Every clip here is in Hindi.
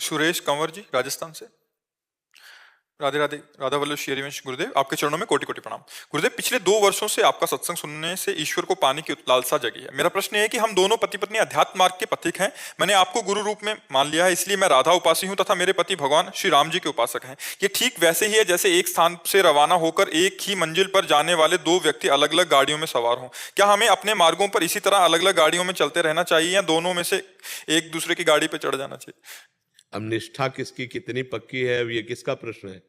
सुरेश कंवर जी राजस्थान से। राधे राधे। राधा वल्लभ श्री हरिवंश गुरुदेव, आपके चरणों में कोटि कोटि प्रणाम। गुरुदेव, पिछले 2 वर्षों से आपका सत्संग सुनने से ईश्वर को पाने की लालसा जगी है। मेरा प्रश्न है कि हम दोनों पति पत्नी अध्यात्म मार्ग के पथिक हैं। मैंने आपको गुरु रूप में मान लिया है, इसलिए मैं राधा उपासी हूं तथा मेरे पति भगवान श्री राम जी के उपासक हैं। ये ठीक वैसे ही है जैसे एक स्थान से रवाना होकर एक ही मंजिल पर जाने वाले 2 व्यक्ति अलग अलग गाड़ियों में सवार हों। क्या हमें अपने मार्गों पर इसी तरह अलग अलग गाड़ियों में चलते रहना चाहिए या दोनों में से एक दूसरे की गाड़ी पर चढ़ जाना चाहिए? अब निष्ठा किसकी कितनी पक्की है, अब ये किसका प्रश्न है?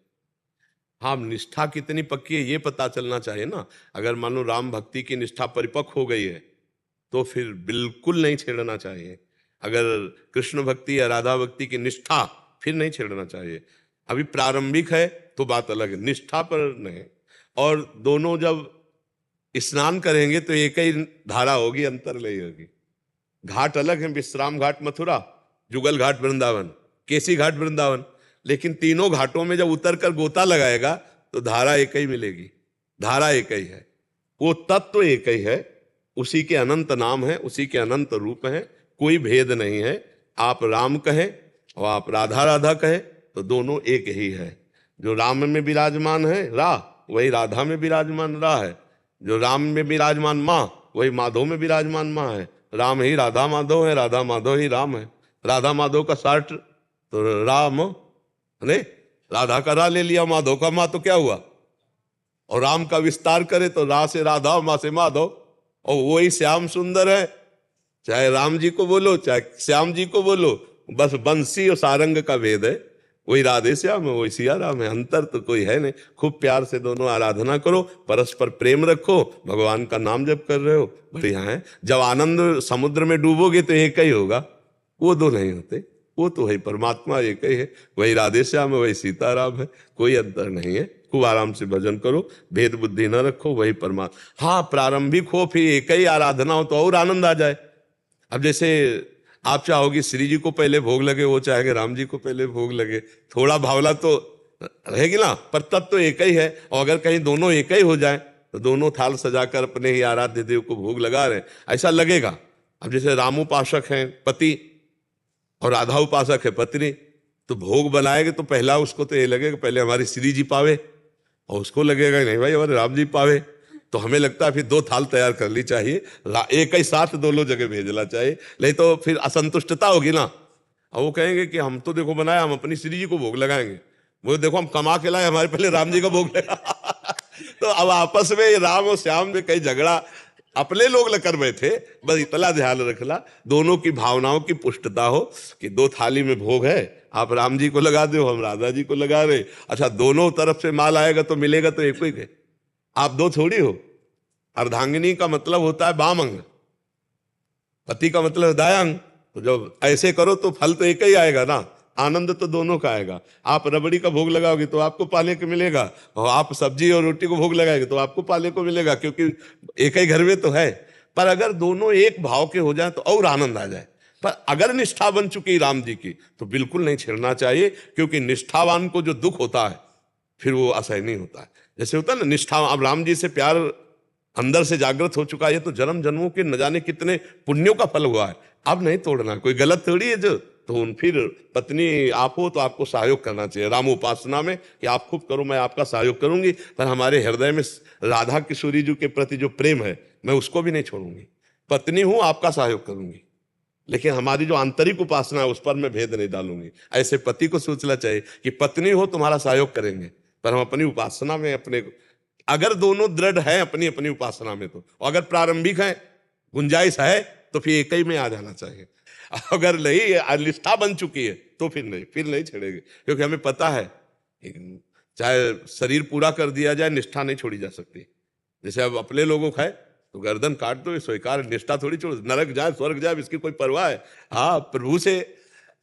हाँ, निष्ठा कितनी पक्की है ये पता चलना चाहिए ना। अगर मानो राम भक्ति की निष्ठा परिपक्व हो गई है तो फिर बिल्कुल नहीं छेड़ना चाहिए। अगर कृष्ण भक्ति या राधा भक्ति की निष्ठा, फिर नहीं छेड़ना चाहिए। अभी प्रारंभिक है तो बात अलग है, निष्ठा पर नहीं। और दोनों जब स्नान करेंगे तो एक ही धारा होगी, अंतर नहीं होगी। घाट अलग है, विश्राम घाट मथुरा, जुगल घाट वृंदावन, केसी घाट वृंदावन, लेकिन तीनों घाटों में जब उतर कर गोता लगाएगा तो धारा एक ही मिलेगी। धारा एक ही है, वो तत्व एक ही है, उसी के अनंत नाम है, उसी के अनंत रूप है, कोई भेद नहीं है। आप राम कहें और आप राधा राधा कहें तो दोनों एक ही है। जो राम में विराजमान है रा, वही राधा में विराजमान रा है। जो राम में विराजमान माँ, वही माधव में विराजमान माँ है। राम ही राधा माधव है, राधा माधव ही राम है। राधा माधव का शार्ट तो राम, नहीं, राधा का रा ले लिया, माधव का माँ, तो क्या हुआ? और राम का विस्तार करे तो रा से राधा, माँ से माधव, और वही श्याम सुंदर है। चाहे राम जी को बोलो चाहे श्याम जी को बोलो, बस बंसी और सारंग का भेद है। वही राधे श्याम है, वही सिया राम है, अंतर तो कोई है नहीं। खूब प्यार से दोनों आराधना करो, परस्पर प्रेम रखो, भगवान का नाम जप कर रहे हो, बढ़िया है। जब आनंद समुद्र में डूबोगे तो एक ही होगा, वो दो नहीं होते। वो तो है परमात्मा एक ही है, वही राधे श्याम है, वही सीताराम है, कोई अंतर नहीं है। खूब आराम से भजन करो, भेद बुद्धि न रखो, वही परमात्मा। हाँ, प्रारंभिक हो फिर एक ही आराधना हो तो और आनंद आ जाए। अब जैसे आप चाहोगे श्री जी को पहले भोग लगे, वो चाहेंगे राम जी को पहले भोग लगे, थोड़ा भावना तो रहेगी ना, पर तत्व तो एक ही है। और अगर कहीं दोनों एक ही हो जाए तो दोनों थाल सजाकर अपने ही आराध्य देव को भोग लगा रहे हैं, ऐसा लगेगा। अब जैसे रामोपासक हैं पति और राधा उपासक है पत्नी, तो भोग बनाएंगे तो पहला उसको तो ये लगेगा पहले हमारी श्री जी पावे, और उसको लगेगा नहीं भाई हमारे राम जी पावे। तो हमें लगता है फिर 2 थाल तैयार कर ली चाहिए, एक ही साथ दोनों जगह भेजना चाहिए, नहीं तो फिर असंतुष्टता होगी ना। और वो कहेंगे कि हम तो देखो बनाया, हम अपनी श्री जी को भोग लगाएंगे, वो देखो हम कमा के लाए, हमारे पहले राम जी का भोग लगा। तो अब आपस में राम और श्याम में कई झगड़ा अपने लोग लेकर बैठे। बस इतना ध्यान रखना, दोनों की भावनाओं की पुष्टता हो कि 2 थाली में भोग है, आप राम जी को लगा दो, हम राधा जी को लगा रहे। अच्छा, दोनों तरफ से माल आएगा तो मिलेगा तो एक ही है, आप 2 थोड़ी हो। अर्धांगिनी का मतलब होता है बाम अंग, पति का मतलब दायांग। तो जब ऐसे करो तो फल तो एक ही आएगा ना, आनंद तो दोनों का आएगा। आप रबड़ी का भोग लगाओगे तो आपको पाने को मिलेगा, और आप सब्जी और रोटी को भोग लगाएंगे तो आपको पाने को मिलेगा, क्योंकि एक ही घर में तो है। पर अगर दोनों एक भाव के हो जाए तो और आनंद आ जाए। पर अगर निष्ठा बन चुकी राम जी की तो बिल्कुल नहीं छेड़ना चाहिए, क्योंकि निष्ठावान को जो दुख होता है फिर वो असहनीय होता है। जैसे होता है ना निष्ठा, अब राम जी से प्यार अंदर से जागृत हो चुका है तो जन्म जन्मों के न जाने कितने पुण्यों का फल हुआ है, अब नहीं तोड़ना। कोई गलत थोड़ी है जो, तो फिर पत्नी आप हो तो आपको सहयोग करना चाहिए राम उपासना में, कि आप खूब करो, मैं आपका सहयोग करूंगी, पर हमारे हृदय में राधा किशोरी जी के प्रति जो प्रेम है मैं उसको भी नहीं छोड़ूंगी। पत्नी हूं, आपका सहयोग करूंगी, लेकिन हमारी जो आंतरिक उपासना है उस पर मैं भेद नहीं डालूंगी। ऐसे पति को सोचना चाहिए कि पत्नी हो तुम्हारा सहयोग करेंगे, पर हम अपनी उपासना में अपने, अगर दोनों दृढ़ है अपनी अपनी उपासना में तो, अगर प्रारंभिक है गुंजाइश है तो फिर एक ही में आ जाना चाहिए। अगर नहीं निष्ठा बन चुकी है तो फिर नहीं छेड़ेंगे, क्योंकि हमें पता है चाहे शरीर पूरा कर दिया जाए निष्ठा नहीं छोड़ी जा सकती। जैसे अब अपने लोगों का है तो गर्दन काट दो, स्वीकार, निष्ठा थोड़ी छोड़, नरक जाए स्वर्ग जाए इसकी कोई परवाह है? हाँ, प्रभु से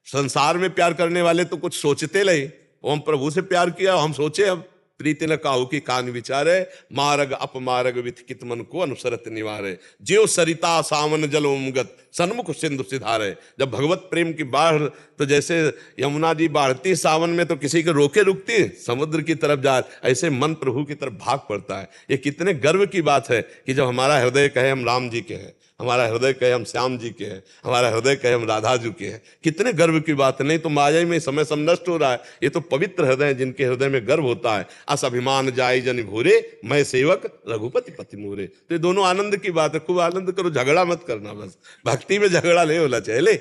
संसार में प्यार करने वाले तो कुछ सोचते नहीं, हम प्रभु से प्यार किया, हम सोचे अब प्रीति न काहू की कान विचारे, मार्ग अपमार्ग विथ कित मन को अनुसरत निवारे, ज्यो सरिता सावन जल उमगत सन्मुख सिंधु सिधारे। जब भगवत प्रेम की बाढ़, तो जैसे यमुना जी बाढ़ती सावन में तो किसी के रोके रुकती, समुद्र की तरफ जा, ऐसे मन प्रभु की तरफ भाग पड़ता है। ये कितने गर्व की बात है कि जब हमारा हृदय कहे हम राम जी के हैं, हमारा हृदय कहे हम श्याम जी के हैं, हमारा हृदय कहे हम राधा जी के हैं। कितने गर्व की बात है। नहीं तो माया में समय सब नष्ट हो रहा है। ये तो पवित्र हृदय है जिनके हृदय में गर्व होता है। अस अभिमान जाय जन भूरे, मैं सेवक रघुपति पति मोरे। तो ये दोनों आनंद की बात है। खूब आनंद करो, झगड़ा मत करना। बस भक्ति में झगड़ा नहीं होना चाहिए। ले